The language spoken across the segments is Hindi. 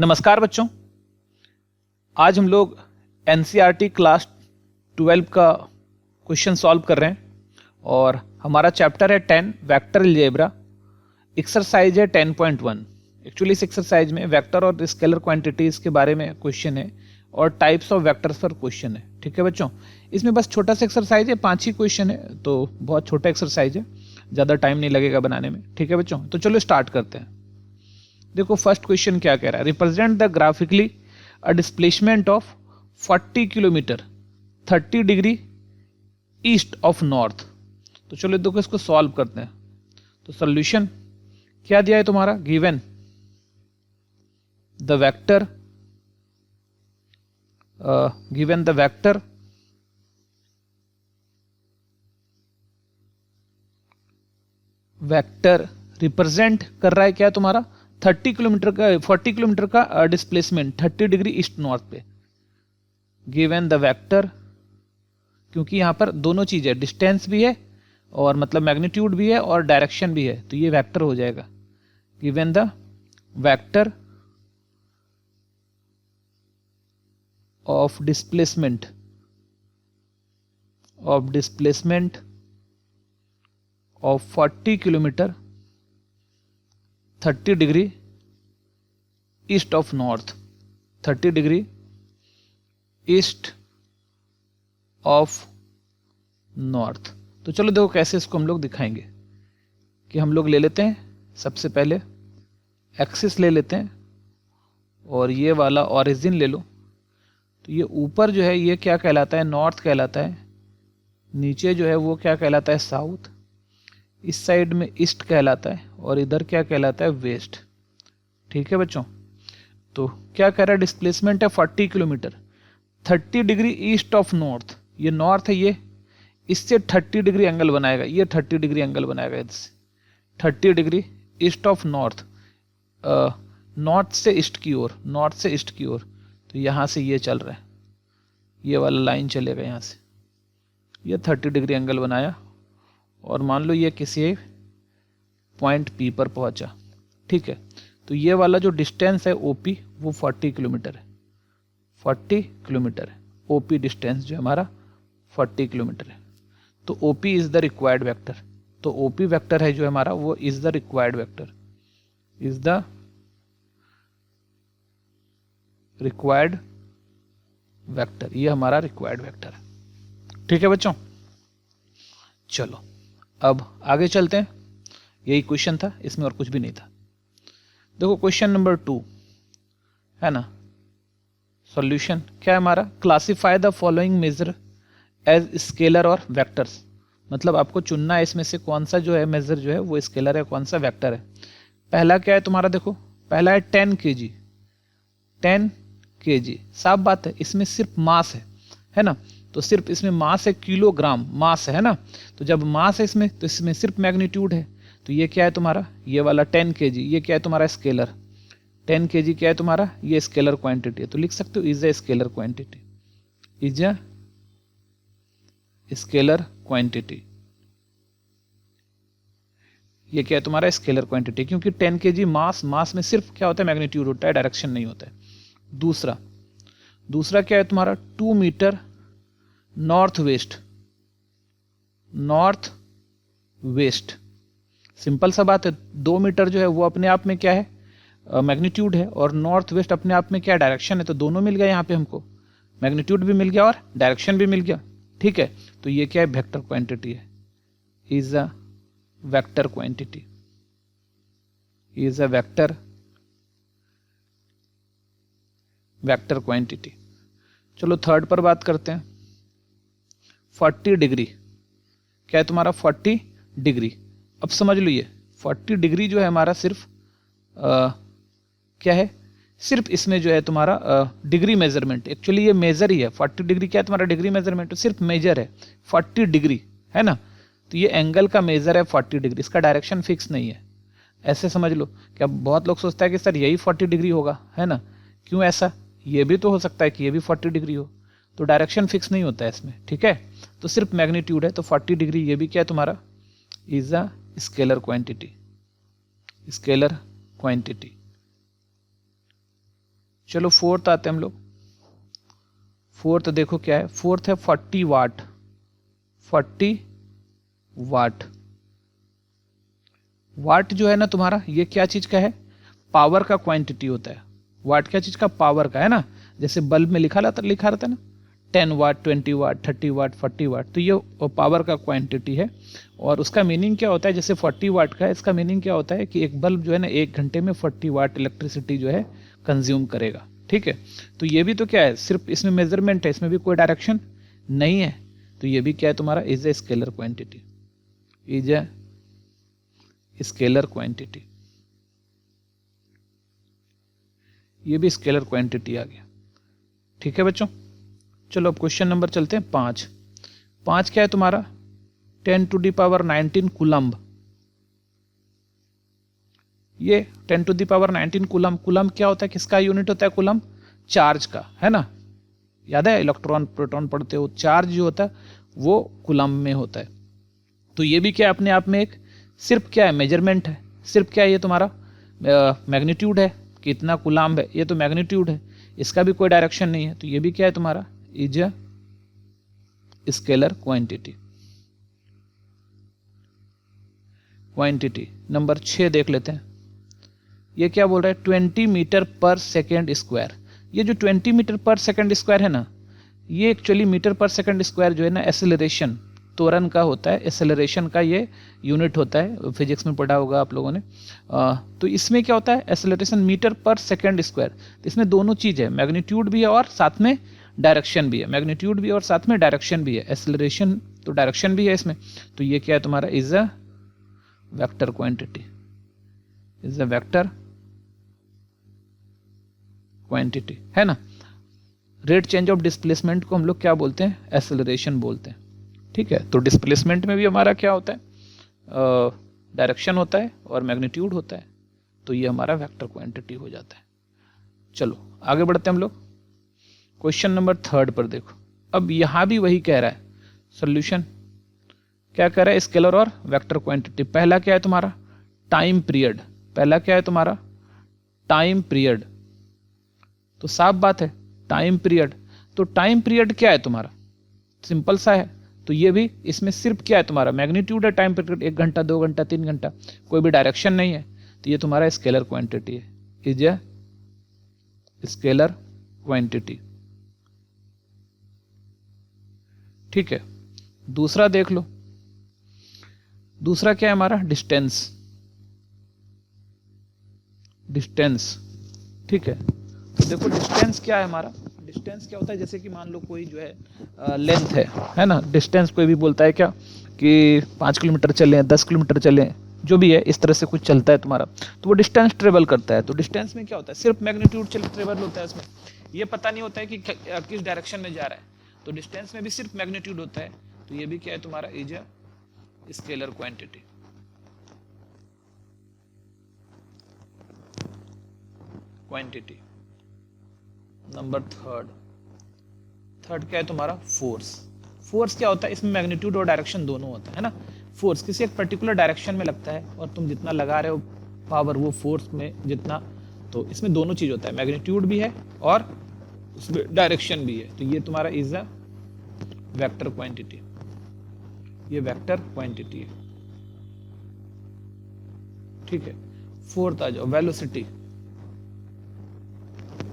नमस्कार बच्चों, आज हम लोग एनसीईआरटी क्लास 12 का क्वेश्चन सॉल्व कर रहे हैं और हमारा चैप्टर है 10 वेक्टर अलजेब्रा। एक्सरसाइज है 10.1। एक्चुअली इस एक्सरसाइज में वेक्टर और स्केलर क्वांटिटीज के बारे में क्वेश्चन है और टाइप्स ऑफ वेक्टर्स पर क्वेश्चन है। ठीक है बच्चों, इसमें बस छोटा सा एक्सरसाइज है, 5 ही क्वेश्चन है, तो बहुत छोटा एक्सरसाइज है, ज़्यादा टाइम नहीं लगेगा बनाने में। ठीक है बच्चों, तो चलो स्टार्ट करते हैं। देखो फर्स्ट क्वेश्चन क्या कह रहा है, represent the graphically a displacement of 40 kilometre 30 degree east of north. तो चलो देखो इसको सॉल्व करते हैं। तो सॉल्यूशन क्या दिया है तुम्हारा, given the vector vector represent कर रहा है क्या तुम्हारा 40 किलोमीटर का डिस्प्लेसमेंट 30 डिग्री ईस्ट नॉर्थ पे। गिवन द वेक्टर, क्योंकि यहां पर दोनों चीज है, डिस्टेंस भी है और मतलब मैग्नीट्यूड भी है और डायरेक्शन भी है, तो ये वेक्टर हो जाएगा। Given the vector of displacement of 40 kilometre 30 degree east of north, 30 degree east of north. तो चलो देखो कैसे इसको हम लोग दिखाएंगे कि हम लोग ले लेते हैं, सबसे पहले एक्सिस ले लेते हैं और ये वाला ओरिजिन ले लो। तो ये ऊपर जो है ये क्या कहलाता है, नॉर्थ कहलाता है। नीचे जो है वो क्या कहलाता है, साउथ। इस साइड में ईस्ट कहलाता है और इधर क्या कहलाता है, वेस्ट। ठीक है बच्चों, तो क्या कह रहा है, डिस्प्लेसमेंट है 40 kilometre 30 degree east of north. ये नॉर्थ है, ये इससे 30 डिग्री एंगल बनाएगा, ये 30 डिग्री एंगल बनाएगा इससे 30 degree east of north, north से ईस्ट की ओर। तो यहाँ से ये चल रहा है, ये वाला लाइन चलेगा यहाँ से, ये 30 डिग्री एंगल बनाया और मान लो ये किसी पॉइंट पी पर पहुंचा। ठीक है, तो ये वाला जो डिस्टेंस है ओपी वो 40 किलोमीटर है, 40 किलोमीटर है ओपी डिस्टेंस जो हमारा 40 किलोमीटर है। तो OP is the required vector. तो ओपी वेक्टर है जो हमारा वो is the required vector, is the required vector, ये हमारा रिक्वायर्ड वेक्टर है। ठीक है बच्चों, चलो अब आगे चलते हैं। यही क्वेश्चन था, इसमें और कुछ भी नहीं था। देखो क्वेश्चन नंबर 2 है ना, सॉल्यूशन क्या है हमारा, classify the following measure as scalar और वेक्टर्स। मतलब आपको चुनना है इसमें से कौन सा जो है मेजर जो है वो स्केलर है, कौन सा वेक्टर है। पहला क्या है तुम्हारा, देखो पहला है 10 kg। 10 kg साफ बात है, इसमें सिर्फ मास है ना, तो सिर्फ इसमें मास है, किलोग्राम मास है ना। तो जब मास है इसमें तो इसमें सिर्फ मैग्नीट्यूड है। तो ये क्या है तुम्हारा, ये वाला 10 kg, ये क्या है तुम्हारा स्केलर। 10 kg क्या है तुम्हारा, ये स्केलर क्वांटिटी है। तो लिख सकते हो is a scalar quantity, is a scalar quantity. ये क्या है तुम्हारा स्केलर क्वांटिटी, क्योंकि 10 kg मास में सिर्फ क्या होता है, मैग्नीट्यूड होता है, डायरेक्शन नहीं होता है। दूसरा क्या है तुम्हारा 2 मीटर नॉर्थ वेस्ट। सिंपल सा बात है, 2 मीटर जो है वो अपने आप में क्या है, मैग्नीट्यूड है, और नॉर्थ वेस्ट अपने आप में क्या डायरेक्शन है। तो दोनों मिल गया यहाँ पे, हमको मैग्नीट्यूड भी मिल गया और डायरेक्शन भी मिल गया। ठीक है, तो ये क्या है, वेक्टर क्वांटिटी है, is a vector quantity, is a vector quantity. चलो थर्ड पर बात करते हैं। 40 डिग्री क्या है तुम्हारा, 40 डिग्री। अब समझ लो ये 40 डिग्री जो है हमारा सिर्फ क्या है, सिर्फ इसमें जो है तुम्हारा डिग्री मेजरमेंट, एक्चुअली ये मेजर ही है। 40 डिग्री क्या है तुम्हारा, डिग्री मेजरमेंट, तो सिर्फ मेजर है 40 डिग्री है ना। तो ये एंगल का मेजर है 40 डिग्री, इसका डायरेक्शन फिक्स नहीं है, ऐसे समझ लो। क्या बहुत लोग सोचता है कि सर यही 40 डिग्री होगा, है ना, क्यों ऐसा, ये भी तो हो सकता है कि ये भी 40 डिग्री हो, तो डायरेक्शन फिक्स नहीं होता है इसमें। ठीक है, तो सिर्फ मैग्नीट्यूड है, तो 40 डिग्री ये भी क्या है तुम्हारा, इज अ स्केलर क्वांटिटी, चलो फोर्थ आते हैं हम लोग। फोर्थ देखो क्या है, फोर्थ है 40 वाट। 40 वाट, वाट जो है ना तुम्हारा, ये क्या चीज का है, पावर का क्वांटिटी होता है। वाट क्या चीज का, पावर का है ना। जैसे बल्ब में लिखा रहता है ना 10 वाट, 20 वाट, 30 वाट, 40 वाट, तो ये पावर का क्वांटिटी है। और उसका मीनिंग क्या होता है, जैसे 40 वाट का है, इसका मीनिंग क्या होता है कि एक बल्ब जो है ना 1 घंटे में 40 वाट इलेक्ट्रिसिटी जो है कंज्यूम करेगा। ठीक है, तो ये भी तो क्या है, सिर्फ इसमें मेजरमेंट है, इसमें भी कोई डायरेक्शन नहीं है। तो ये भी क्या है तुम्हारा, is a scalar quantity, is a scalar quantity, ये भी स्केलर क्वांटिटी आ गया। ठीक है बच्चों, चलो अब क्वेश्चन नंबर चलते हैं 5। 5 क्या है तुम्हारा, 10⁻19 कूलम्ब। ये 10⁻19 कूलम्ब, कूलम्ब क्या होता है, किसका यूनिट होता है कूलम्ब, चार्ज का, है ना। याद है इलेक्ट्रॉन प्रोटॉन पढ़ते हो, चार्ज जो होता है वो कूलम्ब में होता है। तो ये भी क्या है अपने आप में एक, सिर्फ क्या है, मेजरमेंट है। सिर्फ क्या है, ये तुम्हारा मैग्नीट्यूड है, कितना कूलम्ब है, ये तो मैग्नीट्यूड है, इसका भी कोई डायरेक्शन नहीं है। तो ये भी क्या है तुम्हारा, is a scalar quantity. Quantity number 6 देख लेते हैं। ये क्या बोल रहा है, 20 मीटर पर सेकेंड स्क्वायर। ये जो 20 मीटर पर सेकेंड स्क्वायर है ना, ये एक्चुअली मीटर पर सेकेंड स्क्वायर जो है ना एक्सेलरेशन, त्वरण का होता है, एक्सेलरेशन का ये यूनिट होता है, फिजिक्स में पढ़ा होगा आप लोगों ने। तो इसमें क्या होता है, एक्सेलरेशन मीटर पर सेकेंड स्क्वायर। तो इसमें दोनों चीज है, मैग्नीट्यूड भी है और साथ में डायरेक्शन भी है, मैग्नीट्यूड भी है और साथ में डायरेक्शन भी है, एक्सेलरेशन तो डायरेक्शन भी है इसमें। तो ये क्या है तुम्हारा, is a vector quantity, is a vector quantity, है ना। रेट चेंज ऑफ डिस्प्लेसमेंट को हम लोग क्या बोलते हैं, एक्सेलरेशन बोलते हैं। ठीक है, तो डिस्प्लेसमेंट में भी हमारा क्या होता है, डायरेक्शन होता है और मैग्नीट्यूड होता है। तो ये हमारा वेक्टर क्वांटिटी हो जाता है। चलो आगे बढ़ते हैं हम लोग क्वेश्चन नंबर 3 पर। देखो अब यहां भी वही कह रहा है, सॉल्यूशन क्या कह रहा है, स्केलर और वेक्टर क्वांटिटी। पहला क्या है तुम्हारा, टाइम पीरियड। पहला क्या है तुम्हारा, टाइम पीरियड। तो साफ बात है, टाइम पीरियड। तो टाइम पीरियड क्या है तुम्हारा, सिंपल सा है। तो ये भी इसमें सिर्फ क्या है तुम्हारा, मैग्नीट्यूड है, टाइम पीरियड 1 घंटा, 2 घंटा, 3 घंटा, कोई भी डायरेक्शन नहीं है। तो ये तुम्हारा स्केलर क्वांटिटी है, इज ए स्केलर क्वांटिटी। ठीक है, दूसरा देख लो। दूसरा क्या है हमारा, डिस्टेंस। डिस्टेंस, ठीक है। तो देखो डिस्टेंस क्या है हमारा, डिस्टेंस क्या होता है, जैसे कि मान लो कोई जो है लेंथ है ना, डिस्टेंस कोई भी बोलता है क्या कि 5 किलोमीटर चलें, 10 किलोमीटर चलें, जो भी है इस तरह से कुछ चलता है तुम्हारा, तो वो डिस्टेंस ट्रेवल करता है। तो डिस्टेंस में क्या होता है, सिर्फ मैग्नीट्यूड ट्रेवल होता है, उसमें ये पता नहीं होता है कि किस डायरेक्शन में जा रहा है। तो डिस्टेंस में भी सिर्फ मैग्नीट्यूड होता है। तो ये भी क्या है तुम्हारा, is a scalar quantity. Quantity number 3 क्या है तुम्हारा, फोर्स। फोर्स क्या होता है, इसमें मैग्नीट्यूड और डायरेक्शन दोनों होता है ना। फोर्स किसी एक पर्टिकुलर डायरेक्शन में लगता है और तुम जितना लगा रहे हो पावर वो फोर्स में जितना, तो इसमें दोनों चीज होता है, मैग्नीट्यूड भी है और उसमें डायरेक्शन भी है। तो ये तुम्हारा इज अ वेक्टर क्वांटिटी, ये वेक्टर क्वांटिटी है। ठीक है, 4th आ जाओ, वेलोसिटी।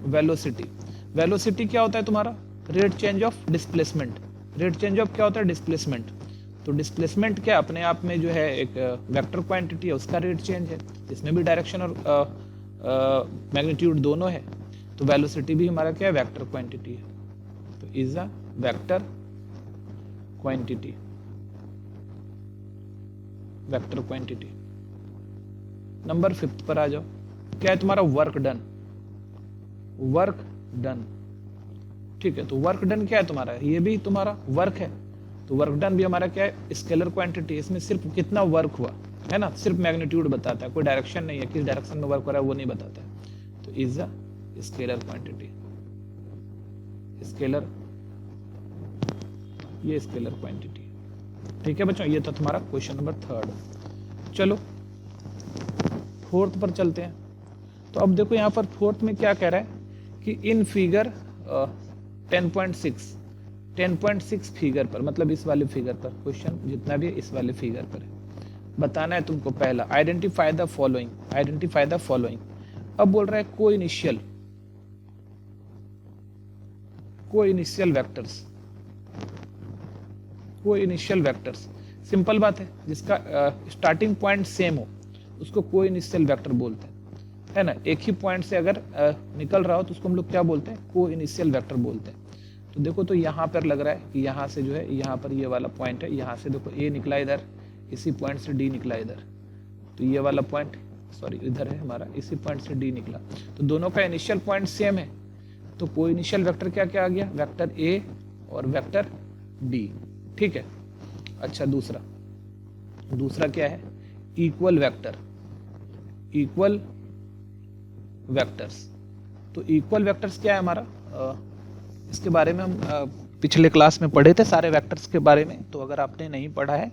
वेलोसिटी, वेलोसिटी क्या होता है तुम्हारा, rate change of displacement. Rate change of क्या होता है, डिस्प्लेसमेंट। तो डिस्प्लेसमेंट क्या अपने आप में जो है एक वेक्टर क्वांटिटी है, उसका रेट चेंज है, इसमें भी डायरेक्शन और मैग्नीट्यूड दोनों है। तो वेलोसिटी भी हमारा क्या है, वेक्टर क्वांटिटी है। तो is a vector quantity, vector quantity. Number 5 पर आ जाओ, क्या है तुम्हारा, वर्क डन। वर्क डन, ठीक है। तो वर्क डन क्या है तुम्हारा, ये भी तुम्हारा वर्क है। तो वर्क डन भी हमारा क्या है, स्केलर क्वांटिटी। इसमें सिर्फ कितना वर्क हुआ है ना, सिर्फ मैग्नीट्यूड बताता है, कोई डायरेक्शन नहीं है, किस डायरेक्शन में वर्क हो रहा है वो नहीं बताता है। तो is a scalar quantity, scalar, ये स्केलर क्वांटिटी। ठीक है बच्चों, ये था तुम्हारा क्वेश्चन नंबर 3। चलो 4th पर चलते हैं। तो अब देखो यहाँ पर 4th में क्या कह रहा है कि इन फिगर 10.6 फिगर पर, मतलब इस वाले फिगर पर, क्वेश्चन जितना भी है इस वाले फिगर पर है, बताना है तुमको। पहला, identify the following, identify the following. अब बोल रहा है को इनिशियल वेक्टर्स, को इनिशियल वेक्टर्स। सिंपल बात है, जिसका स्टार्टिंग पॉइंट सेम हो उसको को इनिशियल वेक्टर बोलते हैं, है ना। एक ही पॉइंट से अगर निकल रहा हो तो उसको हम लोग क्या बोलते हैं, को इनिशियल वेक्टर बोलते हैं। तो देखो, तो यहाँ पर लग रहा है कि यहाँ से जो है, यहाँ पर ये वाला पॉइंट है, यहाँ से देखो ए निकला इधर, इसी पॉइंट से डी निकला इधर, तो ये वाला पॉइंट, सॉरी इधर है हमारा, इसी पॉइंट से डी निकला, तो दोनों का इनिशियल पॉइंट सेम है। तो को इनिशियल वेक्टर क्या क्या आ गया, वेक्टर ए और वेक्टर डी, ठीक है। अच्छा, दूसरा क्या है, इक्वल वेक्टर, इक्वल वेक्टर्स। तो इक्वल वेक्टर्स क्या है हमारा, इसके बारे में हम पिछले क्लास में पढ़े थे सारे वेक्टर्स के बारे में। तो अगर आपने नहीं पढ़ा है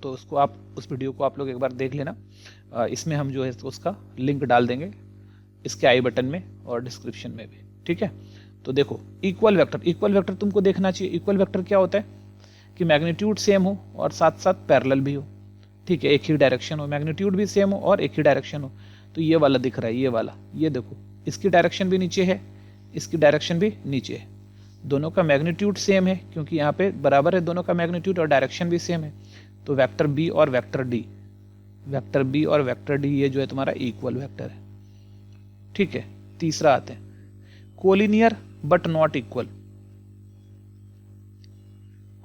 तो उसको आप, उस वीडियो को आप लोग एक बार देख लेना। इसमें हम जो है उसका लिंक डाल देंगे इसके आई बटन में और डिस्क्रिप्शन में भी, ठीक है। तो देखो, इक्वल वेक्टर तुमको देखना चाहिए। इक्वल वेक्टर क्या होता है कि मैग्नीट्यूड सेम हो और साथ साथ पैरेलल भी हो, ठीक है, एक ही डायरेक्शन हो, मैग्नीट्यूड भी सेम हो और एक ही डायरेक्शन हो। तो ये वाला दिख रहा है, ये वाला, ये देखो, इसकी डायरेक्शन भी नीचे है, इसकी डायरेक्शन भी नीचे है, दोनों का मैग्नीट्यूड सेम है क्योंकि यहाँ पे बराबर है दोनों का मैग्नीट्यूड, और डायरेक्शन भी सेम है। तो वेक्टर बी और वेक्टर डी, ये जो है तुम्हारा इक्वल वेक्टर है, ठीक है। तीसरा आते हैं collinear but not equal.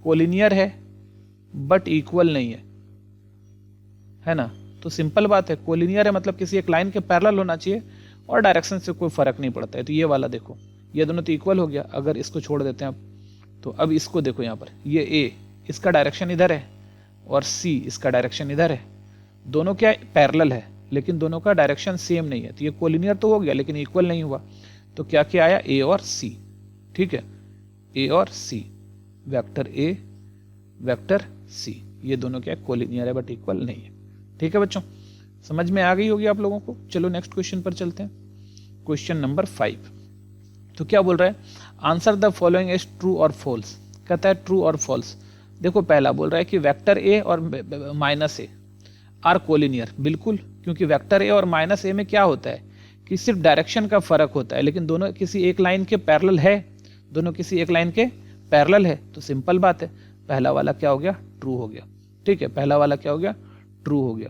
Collinear है बट इक्वल नहीं है ना। तो सिंपल बात है, कोलिनियर है मतलब किसी एक लाइन के पैरेलल होना चाहिए और डायरेक्शन से कोई फर्क नहीं पड़ता है। तो ये वाला देखो, ये दोनों तो इक्वल हो गया। अगर इसको छोड़ देते हैं अब, तो अब इसको देखो, यहाँ पर ये ए, इसका डायरेक्शन इधर है और सी, इसका डायरेक्शन इधर है। दोनों क्या पैरेलल है लेकिन दोनों का डायरेक्शन सेम नहीं है, तो ये कोलिनियर तो हो गया लेकिन इक्वल नहीं हुआ। तो क्या क्या आया, ए और सी, ठीक है, ए और सी, वेक्टर ए वेक्टर सी, ये दोनों क्या कोलिनियर है बट इक्वल नहीं है, ठीक है बच्चों। समझ में आ गई होगी आप लोगों को। चलो नेक्स्ट क्वेश्चन पर चलते हैं, क्वेश्चन नंबर 5। तो क्या बोल रहा है, answer the following as true और फॉल्स। कहता है ट्रू और फॉल्स। देखो, पहला बोल रहा है कि वेक्टर ए और माइनस ए आर कोलिनियर, बिल्कुल, क्योंकि वेक्टर ए और माइनस ए में क्या होता है कि सिर्फ डायरेक्शन का फर्क होता है, लेकिन दोनों किसी एक लाइन के पैरेलल है, दोनों किसी एक लाइन के पैरेलल है। तो सिंपल बात है, पहला वाला क्या हो गया, ट्रू हो गया, ठीक है, पहला वाला क्या हो गया, ट्रू हो गया।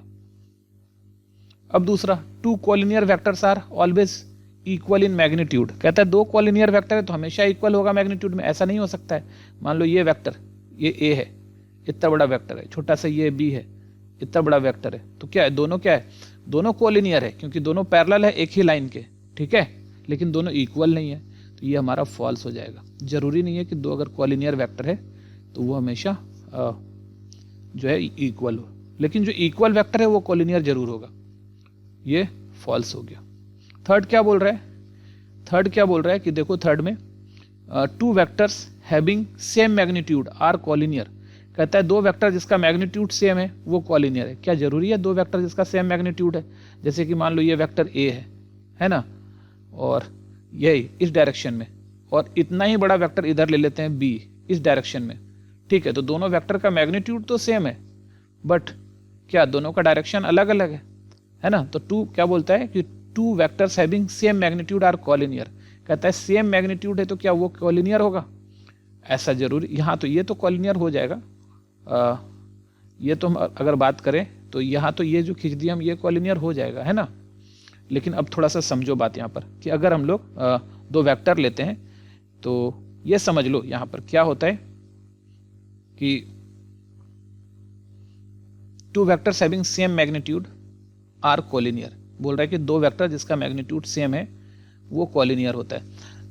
अब दूसरा, two collinear vectors are always equal in magnitude. कहता है दो कोलिनियर वेक्टर है तो हमेशा इक्वल होगा मैग्नीट्यूड में, ऐसा नहीं हो सकता है। मान लो ये वेक्टर, ये ए है, इतना बड़ा वेक्टर है, छोटा सा ये बी है, इतना बड़ा वेक्टर है, तो क्या है, दोनों क्या है, दोनों कोलिनियर है क्योंकि दोनों पैरेलल है एक ही लाइन के, ठीक है, लेकिन दोनों इक्वल नहीं है, तो ये हमारा फॉल्स हो जाएगा। जरूरी नहीं है कि दो अगर कोलिनियर वेक्टर है तो वो हमेशा जो है इक्वल हो, लेकिन जो इक्वल वेक्टर है वो कोलिनियर जरूर होगा, ये फॉल्स हो गया। थर्ड क्या बोल रहा है कि देखो, थर्ड में two vectors having same magnitude are collinear. कहता है दो वेक्टर जिसका मैग्नीट्यूड सेम है वो कोलिनियर है। क्या जरूरी है दो वेक्टर जिसका सेम मैग्नीट्यूड है? जैसे कि मान लो ये वेक्टर ए है ना, और यही इस डायरेक्शन में, और इतना ही बड़ा वेक्टर इधर ले लेते हैं बी इस डायरेक्शन में, ठीक है, तो दोनों वेक्टर का मैग्नीट्यूड तो सेम है बट क्या दोनों का डायरेक्शन अलग अलग है ना। तो टू क्या बोलता है कि two vectors having same magnitude are collinear. कहता है सेम मैग्नीट्यूड है तो क्या वो कोलिनियर होगा? ऐसा जरूरी, यहाँ तो ये तो कोलिनियर हो जाएगा, ये तो हम अगर बात करें तो यहाँ तो ये जो खींच दिया हम, ये कोलिनियर हो जाएगा, है ना। लेकिन अब थोड़ा सा समझो बात यहाँ पर कि अगर हम लोग दो वेक्टर लेते हैं तो ये समझ लो यहाँ पर क्या होता है कि two vectors having same magnitude are collinear. बोल रहा है कि दो वेक्टर जिसका मैग्नीट्यूड सेम है वो कोलिनियर होता है।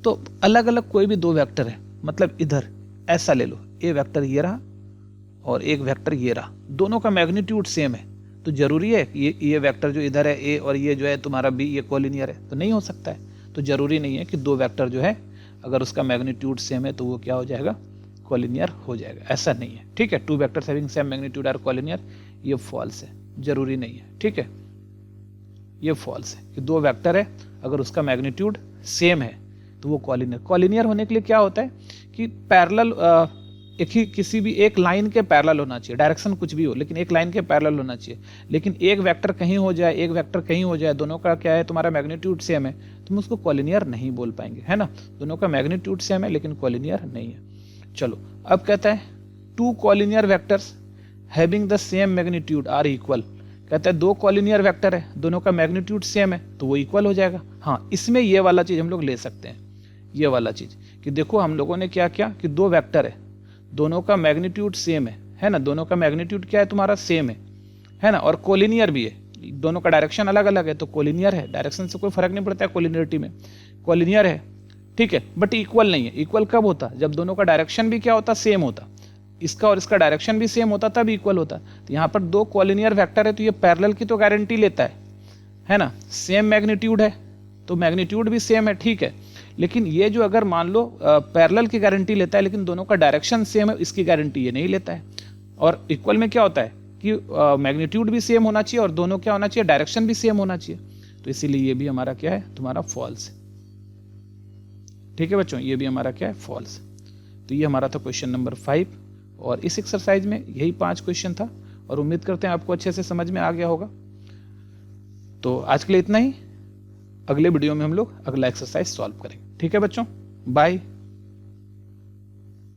तो अलग अलग कोई भी दो वेक्टर है, मतलब इधर ऐसा ले लो, ए वेक्टर ये रहा और एक वेक्टर ये रहा, दोनों का मैग्नीट्यूड सेम है, तो जरूरी है ये वेक्टर जो इधर है ए और ये जो है तुम्हारा बी, ये कोलिनियर है? तो नहीं हो सकता है। तो जरूरी नहीं है कि दो वेक्टर जो है अगर उसका मैग्नीट्यूड सेम है तो वो क्या हो जाएगा, कोलिनियर हो जाएगा, ऐसा नहीं है, ठीक है। Two vectors having same magnitude are collinear, ये फॉल्स है, जरूरी नहीं है, ठीक है, ये फॉल्स है कि दो वेक्टर है अगर उसका मैग्नीट्यूड सेम है तो वो कॉलिनियर। कॉलिनियर होने के लिए क्या होता है कि पैरेलल, एक ही किसी भी एक लाइन के पैरेलल होना चाहिए, डायरेक्शन कुछ भी हो लेकिन एक लाइन के पैरेलल होना चाहिए। लेकिन एक वेक्टर कहीं हो जाए, एक वेक्टर कहीं हो जाए, दोनों का क्या है, तुम्हारा मैग्नीट्यूड सेम है, तुम उसको कॉलिनियर नहीं बोल पाएंगे, है ना। दोनों का मैग्नीट्यूड सेम है लेकिन कॉलिनियर नहीं है। चलो अब कहता है two collinear vectors having the same magnitude are equal. कहता है दो कॉलिनियर वेक्टर है, दोनों का मैग्नीट्यूड सेम है तो वो इक्वल हो जाएगा। हाँ, इसमें ये वाला चीज हम लोग ले सकते हैं, ये वाला चीज कि देखो हम लोगों ने क्या किया कि दो वेक्टर है, दोनों का मैग्नीट्यूड सेम है ना, दोनों का मैग्नीट्यूड क्या है तुम्हारा सेम है ना, और कोलिनियर भी है, दोनों का डायरेक्शन अलग अलग है तो कोलिनियर है, डायरेक्शन से कोई फर्क नहीं पड़ता है कोलिनियरिटी में, कोलिनियर है, ठीक है, बट इक्वल नहीं है। इक्वल कब होता, जब दोनों का डायरेक्शन भी क्या होता, सेम होता, इसका और इसका डायरेक्शन भी सेम होता तब इक्वल होता। तो यहाँ पर दो कोलिनियर वेक्टर है तो ये पैरेलल की तो गारंटी लेता है ना, सेम मैग्नीट्यूड है तो मैग्नीट्यूड भी सेम है, ठीक है। लेकिन ये जो अगर मान लो पैरेलल की गारंटी लेता है लेकिन दोनों का डायरेक्शन सेम है, इसकी गारंटी ये नहीं लेता है। और इक्वल में क्या होता है कि मैग्नीट्यूड भी सेम होना चाहिए और दोनों क्या होना चाहिए, डायरेक्शन भी सेम होना चाहिए, तो इसीलिए ये भी हमारा क्या है, तुम्हारा फॉल्स है। ठीक है बच्चों, ये भी हमारा क्या है, फॉल्स। तो ये हमारा था क्वेश्चन नंबर 5 और इस एक्सरसाइज में यही 5 क्वेश्चन था और उम्मीद करते हैं आपको अच्छे से समझ में आ गया होगा। तो आज के लिए इतना ही, अगले वीडियो में हम लोग अगला एक्सरसाइज सॉल्व करेंगे। ठीक है बच्चों, बाय।